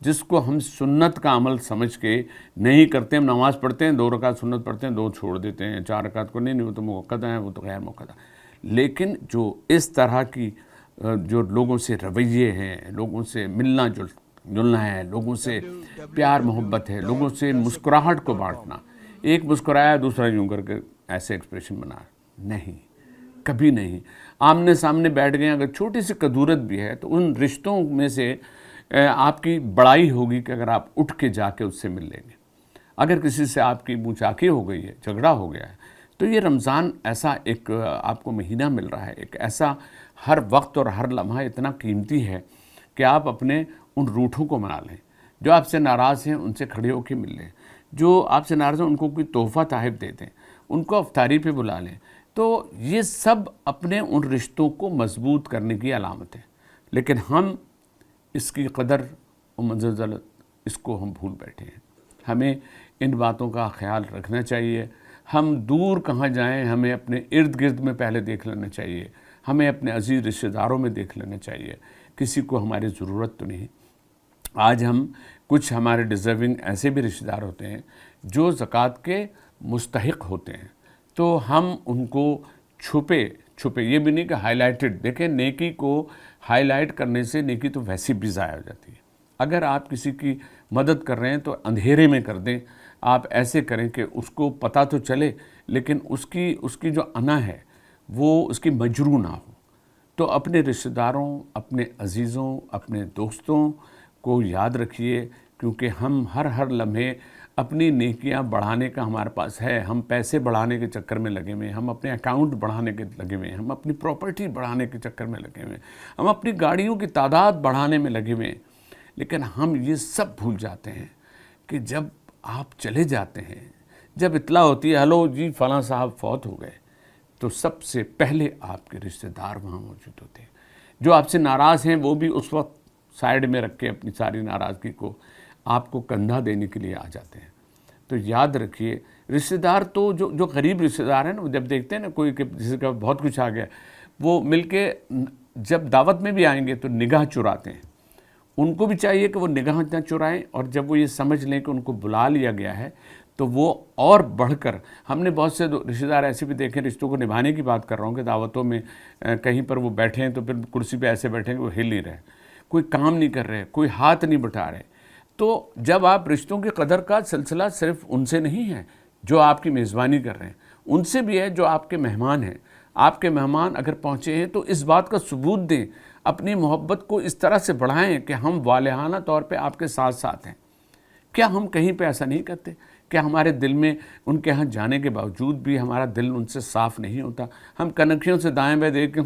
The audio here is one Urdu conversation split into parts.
جس کو ہم سنت کا عمل سمجھ کے نہیں کرتے. ہم نماز پڑھتے ہیں 2 رکعت سنت پڑھتے ہیں 2 چھوڑ دیتے ہیں, 4 رکعت کو نہیں وہ تو موقع ہے, وہ تو غیر موقع ہے. لیکن جو اس طرح کی جو لوگوں سے رویے ہیں, لوگوں سے ملنا جلنا ہے, لوگوں سے پیار محبت ہے, لوگوں سے مسکراہٹ کو بانٹنا, ایک مسکرایا دوسرا یوں کر کے ایسے ایکسپریشن بنا, نہیں, کبھی نہیں. آمنے سامنے بیٹھ گئے, اگر چھوٹی سی کدورت بھی ہے تو ان رشتوں میں سے آپ کی بڑائی ہوگی کہ اگر آپ اٹھ کے جا کے اس سے مل لیں گے. اگر کسی سے آپ کی منہ چاکی ہو گئی ہے, جھگڑا ہو گیا ہے, تو یہ رمضان ایسا ایک آپ کو مہینہ مل رہا ہے, ایک ایسا ہر وقت اور ہر لمحہ اتنا قیمتی ہے کہ آپ اپنے ان روٹھوں کو منا لیں. جو آپ سے ناراض ہیں ان سے کھڑے ہو کے مل لیں, جو آپ سے ناراض ہیں ان کو کوئی تحفہ تحائف دے دیں, ان کو افطاری پہ بلا لیں. تو یہ سب اپنے ان رشتوں کو مضبوط کرنے کی علامت ہے. لیکن ہم اس کی قدر و منزلت اس کو ہم بھول بیٹھے ہیں. ہمیں ان باتوں کا خیال رکھنا چاہیے. ہم دور کہاں جائیں, ہمیں اپنے ارد گرد میں پہلے دیکھ لینا چاہیے, ہمیں اپنے عزیز رشتہ داروں میں دیکھ لینا چاہیے. کسی کو ہماری ضرورت تو نہیں. آج ہم کچھ ہمارے ڈیزرونگ ایسے بھی رشتہ دار ہوتے ہیں جو زکوٰۃ کے مستحق ہوتے ہیں, تو ہم ان کو چھپے یہ بھی نہیں کہ ہائی لائٹڈ. دیکھیں, نیکی کو ہائی لائٹ کرنے سے نیکی تو ویسی بھی ضائع ہو جاتی ہے. اگر آپ کسی کی مدد کر رہے ہیں تو اندھیرے میں کر دیں. آپ ایسے کریں کہ اس کو پتہ تو چلے لیکن اس کی جو انا ہے وہ اس کی مجروح نہ ہو. تو اپنے رشتہ داروں, اپنے عزیزوں, اپنے دوستوں کو یاد رکھیے, کیونکہ ہم ہر لمحے اپنی نیکیاں بڑھانے کا ہمارے پاس ہے. ہم پیسے بڑھانے کے چکر میں لگے ہوئے ہیں, ہم اپنے اکاؤنٹ بڑھانے کے لگے ہوئے ہیں, ہم اپنی پراپرٹی بڑھانے کے چکر میں لگے ہوئے ہیں, ہم اپنی گاڑیوں کی تعداد بڑھانے میں لگے ہوئے ہیں. لیکن ہم یہ سب بھول جاتے ہیں کہ جب آپ چلے جاتے ہیں, جب اطلاع ہوتی ہے ہلو جی فلاں صاحب فوت ہو گئے, تو سب سے پہلے آپ کے رشتہ دار وہاں موجود ہوتے ہیں. جو آپ سے ناراض ہیں وہ بھی اس وقت سائیڈ میں رکھ کے اپنی ساری ناراضگی کو آپ کو کندھا دینے کے لیے آ جاتے ہیں. تو یاد رکھیے, رشتہ دار تو جو غریب رشتہ دار ہیں نا, جب دیکھتے ہیں نا کوئی کہ جس کا بہت کچھ آ گیا, وہ مل کے جب دعوت میں بھی آئیں گے تو نگاہ چراتے ہیں. ان کو بھی چاہیے کہ وہ نگاہ نہ چرائیں, اور جب وہ یہ سمجھ لیں کہ ان کو بلا لیا گیا ہے تو وہ اور بڑھ کر. ہم نے بہت سے رشتہ دار ایسے بھی دیکھیں, رشتوں کو نبھانے کی بات کر رہا ہوں, کہ دعوتوں میں کہیں پر وہ بیٹھے ہیں تو پھر کرسی پہ ایسے بیٹھے ہیں کہ وہ ہل نہیں رہے, کوئی کام نہیں کر رہے, کوئی ہاتھ نہیں بٹھا رہے. تو جب آپ رشتوں کی قدر کا سلسلہ صرف ان سے نہیں ہے جو آپ کی میزبانی کر رہے ہیں, ان سے بھی ہے جو آپ کے مہمان ہیں. آپ کے مہمان اگر پہنچے ہیں تو اس بات کا ثبوت دیں, اپنی محبت کو اس طرح سے بڑھائیں کہ ہم والہانہ طور پہ آپ کے ساتھ ساتھ ہیں. کیا ہم کہیں پہ ایسا نہیں کرتے؟ کیا ہمارے دل میں ان کے ہاں جانے کے باوجود بھی ہمارا دل ان سے صاف نہیں ہوتا؟ ہم کنکھیوں سے دائیں بائیں دیکھ کے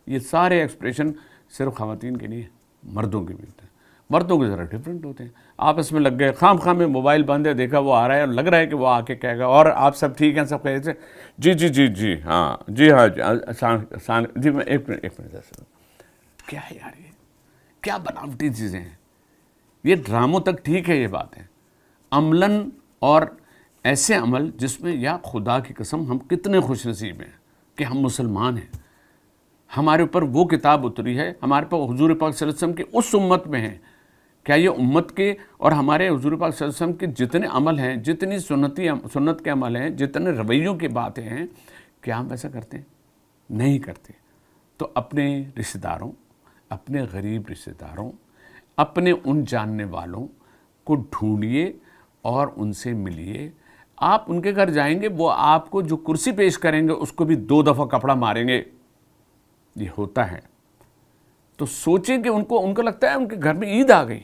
یہ سارے ایکسپریشن صرف خواتین کے نہیں ہیں, مردوں کے بھی ہوتے ہیں. مردوں کے ذرا ڈیفرنٹ ہوتے ہیں. آپس میں لگ گئے, خام میں موبائل بند ہے, دیکھا وہ آ رہا ہے اور لگ رہا ہے کہ وہ آ کے کہے گا, اور آپ سب ٹھیک ہیں, سب کہے تھے جی ہاں جی میں ایک منٹ کیا ہے یار, یہ کیا بناوٹی چیزیں ہیں. یہ ڈراموں تک ٹھیک ہے یہ بات ہے, عملاً اور ایسے عمل جس میں یا خدا کی قسم ہم کتنے خوش نصیب ہیں کہ ہم مسلمان ہیں, ہمارے اوپر وہ کتاب اتری ہے, ہمارے پاس حضور پاک صلی اللہ علیہ وسلم کی اس امت میں ہیں. کیا یہ امت کے اور ہمارے حضور پاک صلی اللہ علیہ وسلم کے جتنے عمل ہیں, جتنی سنت کے عمل ہیں, جتنے رویوں کی باتیں ہیں, کیا ہم ایسا کرتے ہیں؟ نہیں کرتے. تو اپنے رشتہ داروں, اپنے غریب رشتہ داروں, اپنے ان جاننے والوں کو ڈھونڈیے اور ان سے ملیے. آپ ان کے گھر جائیں گے, وہ آپ کو جو کرسی پیش کریں گے اس کو بھی 2 دفعہ کپڑا ماریں گے. یہ ہوتا ہے. تو سوچیں کہ ان کو لگتا ہے ان کے گھر میں عید آ گئی.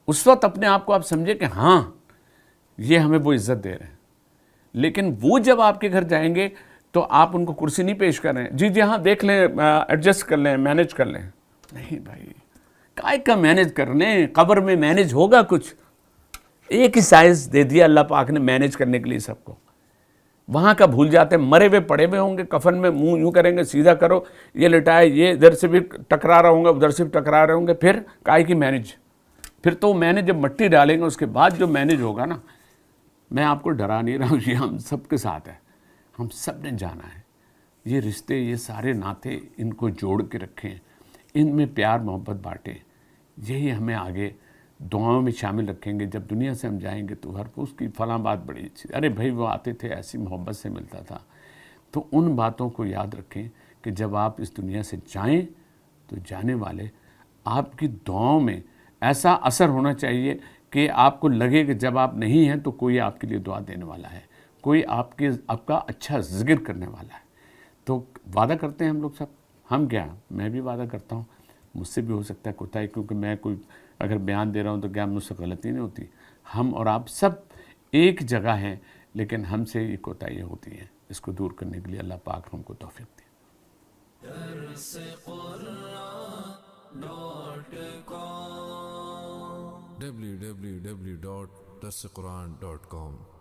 اس وقت اپنے آپ کو آپ سمجھیں کہ ہاں یہ ہمیں وہ عزت دے رہے ہیں. لیکن وہ جب آپ کے گھر جائیں گے تو آپ ان کو کرسی نہیں پیش کر رہے ہیں, جی ہاں دیکھ لیں, ایڈجسٹ کر لیں, مینیج کر لیں. نہیں بھائی, کائے کا مینیج کر لیں, قبر میں مینیج ہوگا کچھ؟ ایک ہی سائز دے دیا اللہ پاک نے مینیج کرنے کے لیے سب کو. وہاں کا بھول جاتے ہیں, مرے ہوئے پڑے ہوئے ہوں گے کفن میں, منہ یوں کریں گے سیدھا کرو, یہ لٹائے, یہ ادھر سے بھی ٹکرا رہا ہوں گا, ادھر سے بھی ٹکرا رہے ہوں گے. پھر کائے کی مینیج؟ پھر تو مینیج جب مٹی ڈالیں گے اس کے بعد جو مینیج ہوگا نا, میں آپ کو ڈرا نہیں رہا ہوں, یہ ہم سب کے ساتھ ہے, ہم سب نے جانا ہے. یہ رشتے, یہ سارے ناطے, ان کو جوڑ کے رکھیں, ان میں پیار محبت بانٹیں. یہی ہمیں آگے دعاؤں میں شامل رکھیں گے. جب دنیا سے ہم جائیں گے تو ہر اس کی فلاں بات بڑی اچھی, ارے بھائی وہ آتے تھے ایسی محبت سے ملتا تھا. تو ان باتوں کو یاد رکھیں کہ جب آپ اس دنیا سے جائیں تو جانے والے آپ کی دعاؤں میں ایسا اثر ہونا چاہیے کہ آپ کو لگے کہ جب آپ نہیں ہیں تو کوئی آپ کے لیے دعا دینے والا ہے, کوئی آپ کا اچھا ذکر کرنے والا ہے. تو وعدہ کرتے ہیں ہم لوگ سب, ہم کیا, میں بھی وعدہ کرتا ہوں, مجھ سے بھی ہو سکتا ہے کوتاہی, کیونکہ میں کوئی اگر بیان دے رہا ہوں تو کیا مجھ سے غلطی نہیں ہوتی. ہم اور آپ سب ایک جگہ ہیں, لیکن ہم سے یہ کوتاہیاں ہوتی ہیں. اس کو دور کرنے کے لیے اللہ پاک ہم کو توفیق دے. www.darsequran.com